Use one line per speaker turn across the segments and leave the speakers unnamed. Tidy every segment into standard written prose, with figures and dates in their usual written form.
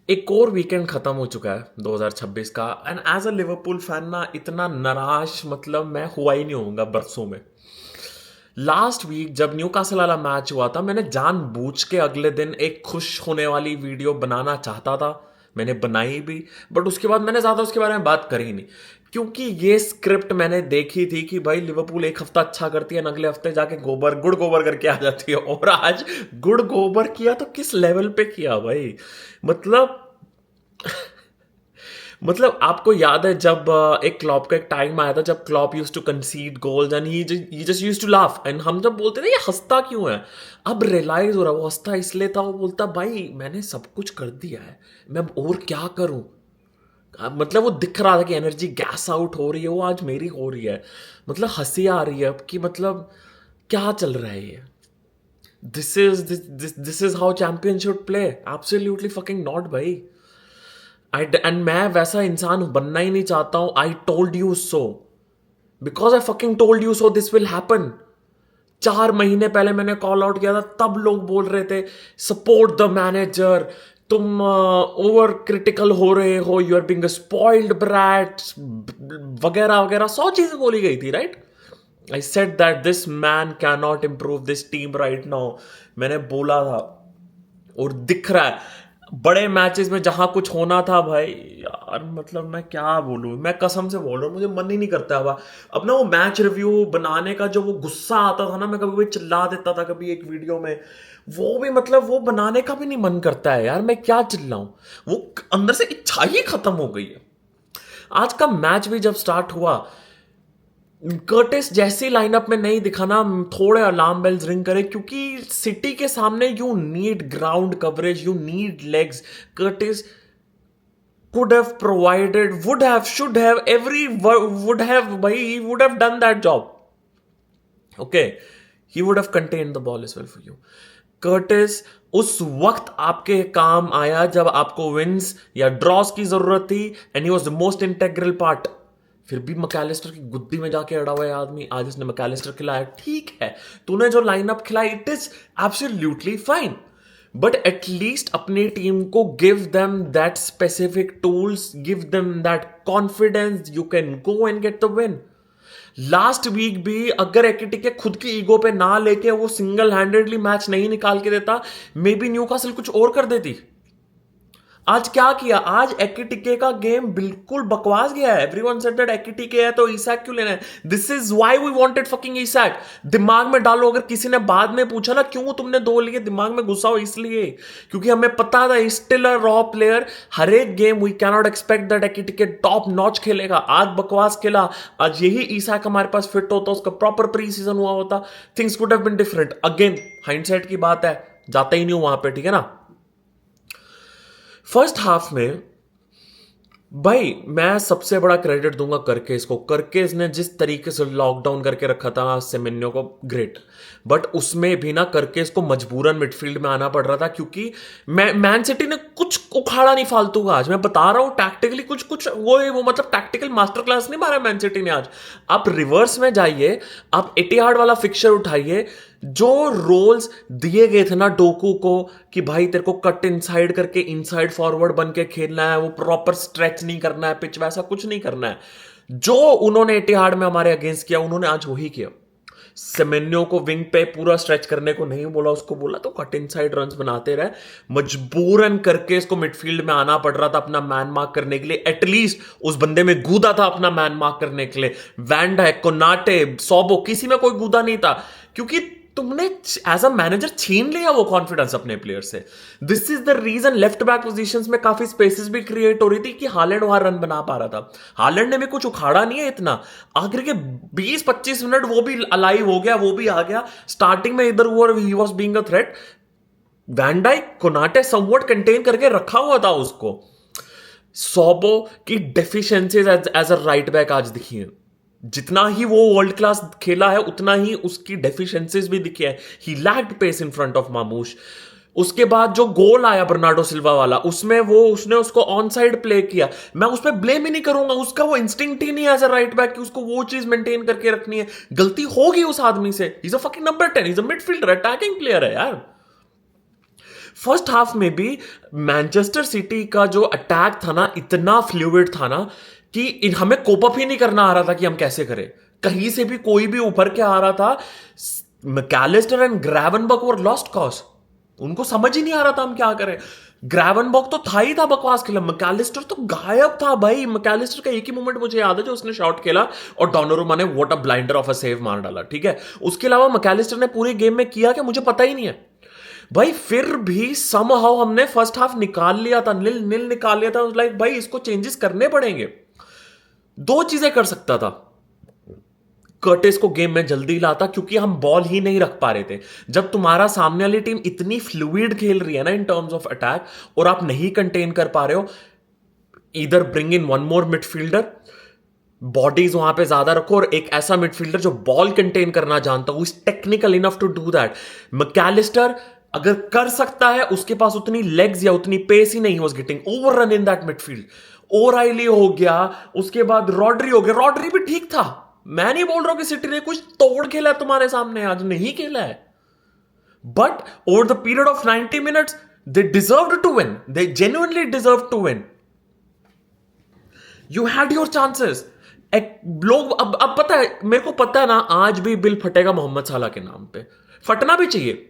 एक और वीकेंड खत्म हो चुका है 2026 का, and as a Liverpool fan ना इतना निराश मतलब मैं हुआ ही नहीं होऊंगा बरसों में। लास्ट वीक जब न्यूकासल वाला मैच हुआ था, मैंने जानबूझ के अगले दिन एक खुश होने वाली वीडियो बनाना चाहता था। मैंने बनाई भी, बट उसके बाद मैंने ज्यादा उसके बारे में बात करी नहीं, क्योंकि ये स्क्रिप्ट मैंने देखी थी कि भाई लिवरपूल एक हफ्ता अच्छा करती है, अगले हफ्ते जाके गोबर गुड़ गोबर करके आ जाती है। और आज गुड़ गोबर किया तो किस लेवल पे किया भाई। मतलब मतलब आपको याद है जब एक क्लॉप का एक टाइम आया था जब Klopp used to concede goals and he just used to laugh, and हम जब बोलते थे ये हंसता क्यों है, अब रियलाइज हो रहा है वो हंसता इसलिए था। वो बोलता भाई मैंने सब कुछ कर दिया है, मैं अब और क्या करूं। मतलब वो दिख रहा था कि एनर्जी गैस आउट हो रही है, वो आज मेरी हो रही है। मतलब हंसी आ रही है अब कि मतलब क्या चल रहा है ये। This is how champion should play. Absolutely fucking not भाई। एंड मैं वैसा इंसान बनना ही नहीं चाहता हूं। I told you so, because I fucking told you so this will happen. 4 महीने पहले मैंने कॉल आउट किया था, तब लोग बोल रहे थे सपोर्ट द मैनेजर, तुम ओवर क्रिटिकल हो रहे हो, you are being a spoiled brat वगैरह वगैरह 100 चीजें बोली गई थी, right. I said that this man can not improve this team right now. मैंने बोला था, और दिख रहा है बड़े मैचेस में जहां कुछ होना था भाई। यार मतलब मैं क्या बोलूं, मैं कसम से बोल रहा हूं, मुझे मन ही नहीं करता हुआ। अब ना वो मैच रिव्यू बनाने का जो वो गुस्सा आता था ना, मैं कभी कभी चिल्ला देता था कभी एक वीडियो में, वो भी मतलब वो बनाने का भी नहीं मन करता है यार। मैं क्या चिल्लाऊं, वो अंदर से इच्छा ही खत्म हो गई है। आज का मैच भी जब स्टार्ट हुआ, कर्टिस जैसी लाइनअप में नहीं दिखा ना, थोड़े अलार्म बेल्स रिंग करे, क्योंकि सिटी के सामने you need ground coverage, you need legs. Curtis could have provided, would have, should have, would have, bhai, he would have done that job. Okay, he would have contained the ball as well for you. Curtis उस वक्त आपके काम आया जब आपको wins या ड्रॉस की जरूरत थी, and he was the most integral part. फिर भी मैकेलिस्टर की गुद्दी में जाके अड़ा हुआ है आदमी, आज उसने मैकेलिस्टर खिलाया, ठीक है। तूने जो लाइनअप खिलाई, it is absolutely fine, but at least अपनी टीम को give them that specific tools, give them that confidence, you can go and get the win. Last week भी अगर एकिटिके खुद की ईगो पे ना लेके वो सिंगल हैंडेडली मैच नहीं निकाल के देता, मे बी न्यूकासल कुछ और कर देती। आज क्या किया, आज एकिटिके का गेम बिल्कुल बकवास गया है। एवरीवन सेड दैट एकिटिके है तो ईसैक क्यों लेना है। This is why we wanted fucking Isak. दिमाग में डालो, अगर किसी ने बाद में पूछा ना क्यों तुमने 2 लिए, दिमाग में घुसा हो इसलिए क्योंकि हमें पता था स्टिल अ रॉ प्लेयर। हर एक game we can not expect that Ekitike top notch खेलेगा। आज बकवास खेला, आज यही ईसैक हमारे पास फिट होता, उसका प्रॉपर प्री सीजन हुआ होता, things could have been different. Again hindsight की बात है, जाता ही नहीं हूं वहां पे, ठीक है ना। फर्स्ट हाफ में भाई मैं सबसे बड़ा क्रेडिट दूंगा करकेस को। करकेस ने जिस तरीके से लॉकडाउन करके रखा था सेमेन्यो को, ग्रेट। बट उसमें भी ना करकेस को मजबूरन मिडफील्ड में आना पड़ रहा था, क्योंकि मैन सिटी ने कुछ उखाड़ा नहीं फालतू का। आज मैं बता रहा हूं टैक्टिकली कुछ कुछ वो मतलब टैक्टिकल मास्टर क्लास नहीं मारा मैन सिटी ने आज। आप रिवर्स में जाइए, आप एटिहाड वाला फिक्चर उठाइए, जो रोल्स दिए गए थे ना डोकू को कि भाई तेरे को कट इनसाइड करके इनसाइड फॉरवर्ड बन के खेलना है, वो प्रॉपर स्ट्रेच नहीं करना है पिच, वैसा कुछ नहीं करना है। जो उन्होंने एटिहाड में हमारे अगेंस्ट किया, उन्होंने आज वही किया। सेमेन्यो को विंग पे पूरा स्ट्रेच करने को नहीं बोला, उसको बोला तो कट इनसाइड रन्स बनाते रहे। मजबूरन करके इसको मिडफील्ड में आना पड़ रहा था अपना मैन मार्क करने के लिए। एटलीस्ट उस बंदे में गूदा था अपना मैन मार्क करने के लिए। वैन डाइक, कोनाटे, सोबो, किसी में कोई गूदा नहीं था, क्योंकि तुमने एज अ मैनेजर छीन लिया वो कॉन्फिडेंस अपने प्लेयर से। This is the reason left back positions में काफी स्पेसेस भी क्रिएट हो रही थी कि हालैंड वहां रन बना पा रहा था। हालैंड ने भी कुछ उखाड़ा नहीं है इतना। आखिर के 20-25 मिनट वो भी अलाइव हो गया, वो भी आ गया। स्टार्टिंग में इधर वो ही was being a threat. Van Dijk, Konate somewhat contain करके रखा हुआ था उसको। सोबो की deficiencies as a right back आज दिखी है। जितना ही वो वर्ल्ड क्लास खेला है उतना ही उसकी डेफिशिएंसीज भी दिखी है। He lacked pace in front of Marmoush. उसके बाद जो गोल आया बर्नार्डो सिल्वा वाला, उसमें वो उसने उसको ऑन साइड प्ले किया। मैं उस पर ब्लेम ही नहीं करूंगा, उसका वो इंस्टिंक्ट ही नहीं है एज अ राइट बैक कि उसको वो चीज मेंटेन करके रखनी है। गलती होगी उस आदमी से, he is a fucking number 10, he is a midfielder, attacking player है यार। फर्स्ट हाफ में भी मैनचेस्टर सिटी का जो अटैक था ना, इतना फ्लूइड था ना कि हमें कोप अप ही नहीं करना आ रहा था कि हम कैसे करें। कहीं से भी कोई भी उभर के आ रहा था। Mac Allister and Gravenberch were lost cause, उनको समझ ही नहीं आ रहा था हम क्या करें। ग्रेवनबर्ग तो था ही था बकवास खेला, मैकलिस्टर तो गायब था भाई। मैकलिस्टर का एक ही मोमेंट मुझे याद है जो उसने शॉट खेला और डोनारुमा ने what a blinder of a save मार डाला, ठीक है। उसके अलावा मैकलिस्टर ने पूरे गेम में किया कि मुझे पता ही नहीं है भाई। फिर भी समहाउ हमने फर्स्ट हाफ निकाल लिया था, नील नील निकाल लिया था। लाइक भाई इसको चेंजेस करने पड़ेंगे। दो चीजें कर सकता था, कर्टिस को गेम में जल्दी लाता क्योंकि हम बॉल ही नहीं रख पा रहे थे। जब तुम्हारा सामने वाली टीम इतनी फ्लूइड खेल रही है ना इन टर्म्स ऑफ अटैक और आप नहीं कंटेन कर पा रहे हो, इधर bring in one more midfielder, bodies वहां पे ज्यादा रखो और एक ऐसा मिडफील्डर जो बॉल कंटेन करना जानता हो, is technical enough to do that. Mac Allister अगर कर सकता है, उसके पास उतनी लेग्स या उतनी पेस ही नहीं, was getting overrun in that midfield. O'Reilly हो गया, उसके बाद रॉड्री हो गया। रॉड्री भी ठीक था, मैं नहीं बोल रहा हूं कि सिटी ने कुछ तोड़ खेला है तुम्हारे सामने, आज नहीं खेला है, but over the period of 90 minutes they deserved to win, they genuinely deserve to win. You had your chances. लोग अब पता है, मेरे को पता है ना आज भी बिल फटेगा मोहम्मद साला के नाम पे, फटना भी चाहिए।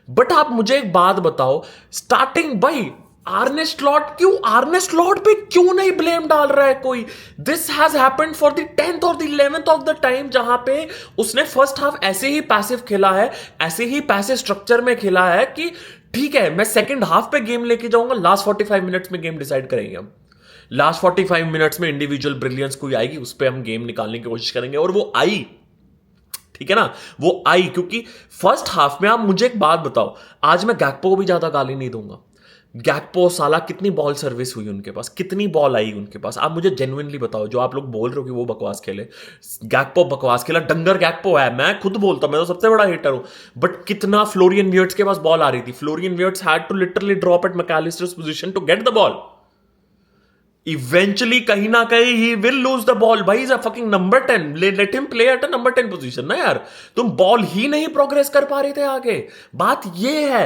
बट आप मुझे एक बात बताओ, स्टार्टिंग भाई आर्ने स्लॉट पे क्यों नहीं ब्लेम डाल रहा है कोई? This has happened for the 10th और the 11th of the time, जहां पे उसने फर्स्ट हाफ ऐसे ही पैसिव खेला है, ऐसे ही पैसिव स्ट्रक्चर में खेला है कि ठीक है मैं सेकंड हाफ पे गेम लेके जाऊंगा, लास्ट 45 मिनट्स में गेम डिसाइड करेंगे हम। लास्ट 45 मिनट्स में इंडिविजुअल ब्रिलियंस कोई आएगी, उस पर हम गेम निकालने की कोशिश करेंगे, और वो आई, ठीक है ना, वो आई। क्योंकि फर्स्ट हाफ में आप मुझे एक बात बताओ, आज मैं गैक्पो को भी ज्यादा गाली नहीं दूंगा। गैक्पो साला कितनी बॉल सर्विस हुई उनके पास, कितनी बॉल आई उनके पास, आप मुझे जेन्युइनली बताओ। जो आप लोग बोल रहे हो कि वो बकवास खेले, गैक्पो बकवास खेला, डंगर गैक्पो है, मैं खुद बोलता हूं, मैं तो सबसे बड़ा हेटर हूं। बट कितना फ्लोरियन वियर्ट्स के पास बॉल आ रही थी, Florian Wirtz had to literally drop at Mac Allister's position to get the ball. Eventually कहीं ना कहीं he will lose the ball. भाई is a fucking number 10, let him play at a number 10 position ना यार। तुम बॉल ही नहीं progress कर पा रहे थे आगे, बात ये है।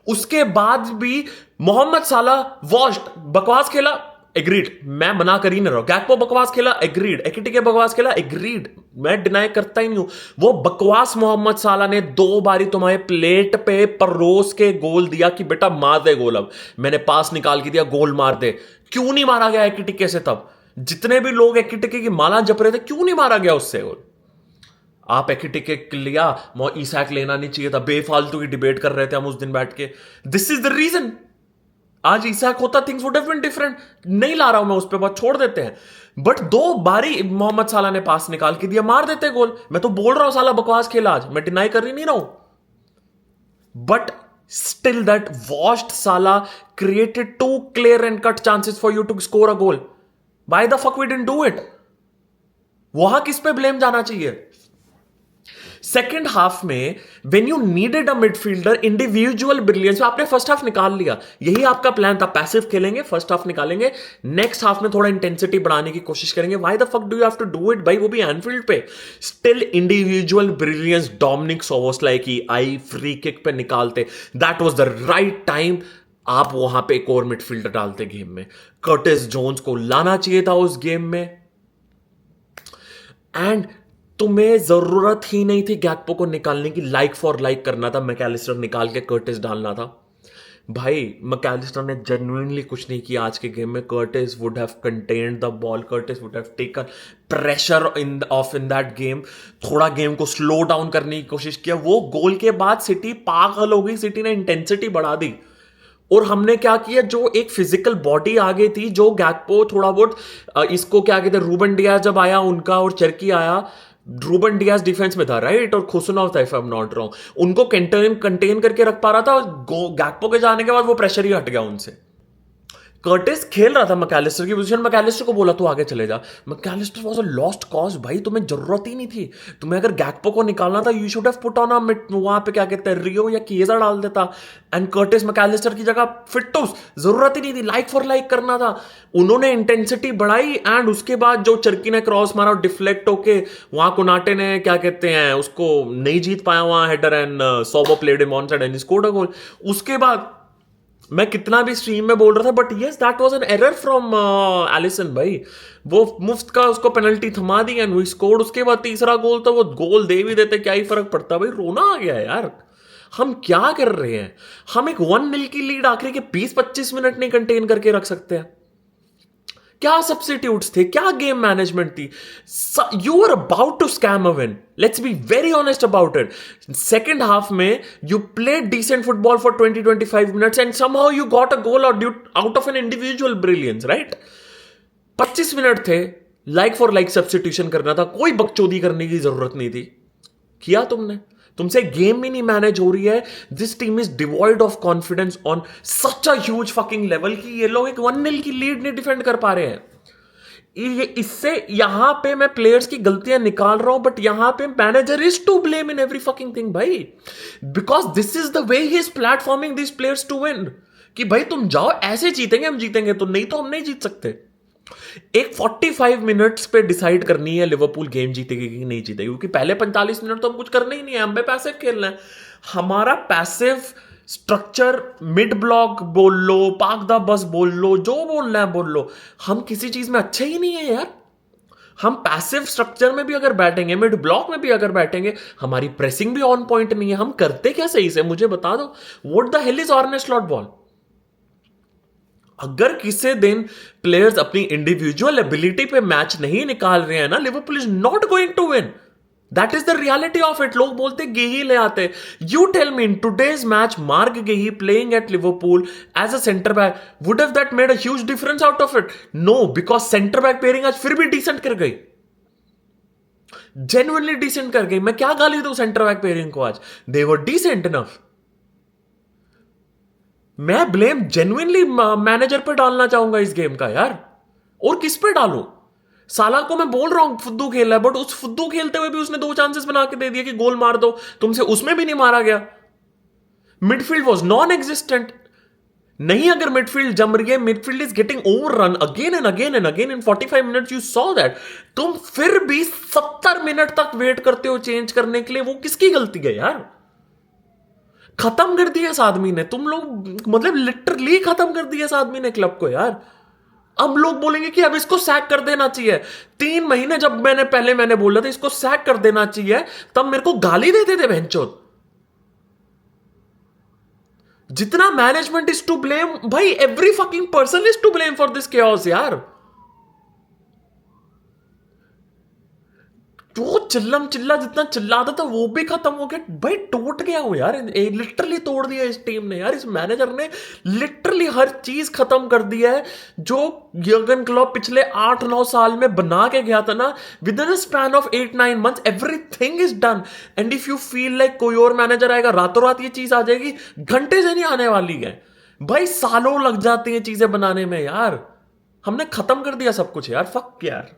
उसके बाद भी मोहम्मद साला वॉश्ड, बकवास खेला, एग्रीड, मैं मना कर ही नहीं रहा। गैक्पो बकवास खेला, एग्रीड। एकिटिके बकवास खेला, एग्रीड, मैं डिनाई करता ही नहीं हूं। वो बकवास मोहम्मद साला ने 2 बारी तुम्हारे प्लेट पे परोस के गोल दिया कि बेटा मार दे गोल। अब मैंने पास निकाल के दिया, गोल मार दे। क्यों नहीं मारा गया एकिटिके से? तब जितने भी लोग एकिटिके की माला जप रहे थे, क्यों नहीं मारा गया उससे गोल? आप एकिटिके लिया, ईसैक लेना नहीं चाहिए था, बेफालतू की डिबेट कर रहे थे हम उस दिन बैठ के। This is the reason. आज ईसैक होता, things would have been different. नहीं ला रहा हूं मैं उस पर, बात छोड़ देते हैं। बट 2 बारी मोहम्मद साला ने पास निकाल के दिया, मार देते गोल। मैं तो बोल रहा हूं साला बकवास खेला आज, मैं डिनाई कर ही नहीं रहा हूं। बट स्टिल दैट वॉश्ड साला created 2 clear and cut chances for you to score a goal. Why the fuck we didn't do it? वहां किस पे ब्लेम जाना चाहिए? सेकेंड हाफ में when you needed a midfielder, individual brilliance, आपने first half निकाल लिया। यही आपका प्लान था, पैसिव खेलेंगे, फर्स्ट हाफ निकालेंगे, नेक्स्ट हाफ में थोड़ा इंटेंसिटी बढ़ाने की कोशिश करेंगे। Why the fuck do you have to do it भाई, वो भी एनफील्ड पे। Still individual brilliance, Dominik Szoboszlai की आई फ्री किक पे निकालते, that was the right time. आप वहां पे एक और मिडफील्डर डालते गेम में, कर्टिस जोन्स को लाना चाहिए था उस गेम में। एंड तुम्हें जरूरत ही नहीं थी गैक्पो को निकालने की, लाइक फॉर लाइक करना था, मैकलिस्टर निकाल के कर्टिस डालना था। भाई मैकलिस्टर ने जेन्युइनली कुछ नहीं किया आज के गेम में। Curtis would have contained the ball, Curtis would have taken pressure in that game, थोड़ा गेम को स्लो डाउन करने की कोशिश किया। वो गोल के बाद सिटी पागल हो गई, सिटी ने इंटेंसिटी बढ़ा दी। और हमने क्या किया, जो एक फिजिकल बॉडी आ गई थी, जो गैक्पो थोड़ा बहुत इसको क्या कहते हैं, रूबन डियाज जब आया उनका और चरकी आया, रूबन डियाज डिफेंस में था राइट, और खुसनोव था if I am not wrong, उनको कंटेन करके रख पा रहा था। गैक्पो के जाने के बाद वो प्रेशर ही हट गया उनसे। कर्टिस खेल रहा था मैकलिस्टर की पोजीशन, मैकलिस्टर को बोला तू आगे चले जा। Mac Allister was a lost cause भाई, तुम्हें जरूरत ही नहीं थी। तुम्हें अगर गैक्पो को निकालना था, you should have put on a वहां पे क्या कहते हैं, रियो या कीजा डाल देता। एंड कर्टिस मैकलिस्टर की जगह फिट तो जरूरत ही नहीं थी, लाइक फॉर लाइक करना था। उन्होंने इंटेंसिटी बढ़ाई एंड उसके बाद जो चरकी ने क्रॉस मारा और डिफ्लेक्ट होके वहां कोनाटे ने क्या कहते हैं उसको नहीं जीत पाया वहां header, and Szobo played him on side and scored a goal. उसके बाद मैं कितना भी स्ट्रीम में बोल रहा था, but yes that was an error from Alisson भाई। वो मुफ्त का उसको पेनल्टी थमा दी एंड वी स्कोर्ड। उसके बाद तीसरा गोल, तो वो गोल दे भी देते, क्या ही फर्क पड़ता भाई। रोना आ गया है यार। हम क्या कर रहे हैं? हम एक 1-0 की लीड आखिरी के 20-25 मिनट नहीं कंटेन करके रख सकते हैं? क्या सब्स्टिट्यूट्स थे, क्या गेम मैनेजमेंट थी? You are about to scam a win, let's be very honest about it. Second half में you played decent football for 20-25 minutes and somehow you got a goal out of an individual brilliance, right? 25 minute थे, like for like substitution करना था, कोई बकचोदी करने की जरूरत नहीं थी। किया तुमने? तुमसे गेम ही नहीं मैनेज हो रही है। This team is devoid of confidence on such a huge fucking level कि ये लोग एक 1-0 की लीड नहीं डिफेंड कर पा रहे हैं। इससे यहां पे मैं प्लेयर्स की गलतियां निकाल रहा हूं, बट यहां पे manager is to blame in every fucking thing भाई, because this is the way he is platforming this players to win. कि भाई तुम जाओ, ऐसे जीतेंगे हम, जीतेंगे तो, नहीं तो हम नहीं जीत सकते। एक 45 मिनट्स पे डिसाइड करनी है लिवरपूल गेम जीतेगी कि नहीं जीतेगी, क्योंकि पहले 45 मिनट तो हम कुछ करना ही नहीं है, हमें पैसिव खेलना है। हमारा पैसिव स्ट्रक्चर, मिड ब्लॉक बोल लो, पार्क द बस बोल लो, जो बोलना है बोल लो, हम किसी चीज में अच्छे ही नहीं है यार। हम पैसिव स्ट्रक्चर में भी अगर बैठेंगे, मिड ब्लॉक में भी अगर बैठेंगे, हमारी प्रेसिंग भी ऑन पॉइंट नहीं है। हम करते क्या सही से, मुझे बता दो। What the hell is आर्ने slot ball? अगर किसी दिन प्लेयर्स अपनी इंडिविजुअल एबिलिटी पे मैच नहीं निकाल रहे हैं ना, Liverpool is not going to win. That is the reality of it. लोग बोलते गेही ले आते। You tell me, in today's match Marc Guehi playing at Liverpool as a centre back, would have that made a huge difference out of it? No, because centre back pairing आज फिर भी decent कर गई, genuinely decent कर गई। मैं क्या गाली दूं सेंटर बैक पेयरिंग को? आज दे वर डिसेंट इनफ। मैं ब्लेम जेन्युइनली मैनेजर पे डालना चाहूंगा इस गेम का यार। और किस पे डालूं? साला को मैं बोल रहा हूं फुद्दू खेल रहा है, बट उस फुद्दू खेलते हुए भी उसने 2 चांसेस बना के दे दिए कि गोल मार दो, तुमसे उसमें भी नहीं मारा गया। Midfield was non existent. नहीं, अगर मिडफील्ड जम रही है, midfield is getting over run again and again and again in 45 minutes, you saw that. तुम फिर भी 70 मिनट तक वेट करते हो चेंज करने के लिए, वो किसकी गलती है यार? खत्म कर दिया इस आदमी ने। तुम लोग मतलब लिटरली खत्म कर दिया इस आदमी ने क्लब को यार। अब लोग बोलेंगे कि अब इसको सैक कर देना चाहिए। 3 महीने जब मैंने बोला था इसको सैक कर देना चाहिए, तब मेरे को गाली देते थे बहनचोद। जितना मैनेजमेंट इज टू ब्लेम भाई, every fucking person is to blame for this chaos यार। जो चिल्लम चिल्ला जितना चिल्लाता था वो भी खत्म हो गया भाई। टूट गया हो यार, लिटरली तोड़ दिया इस टीम ने यार। इस मैनेजर ने लिटरली हर चीज खत्म कर दिया है जो यर्गन क्लॉप पिछले 8-9 साल में बना के गया था ना। With in a span of 8-9 months everything is done. And if you feel like कोई और मैनेजर आएगा रातों रात ये चीज आ जाएगी, घंटे से नहीं आने वाली है भाई, सालों लग जाती है चीजें बनाने में यार। हमने खत्म कर दिया सब कुछ यार, फक यार।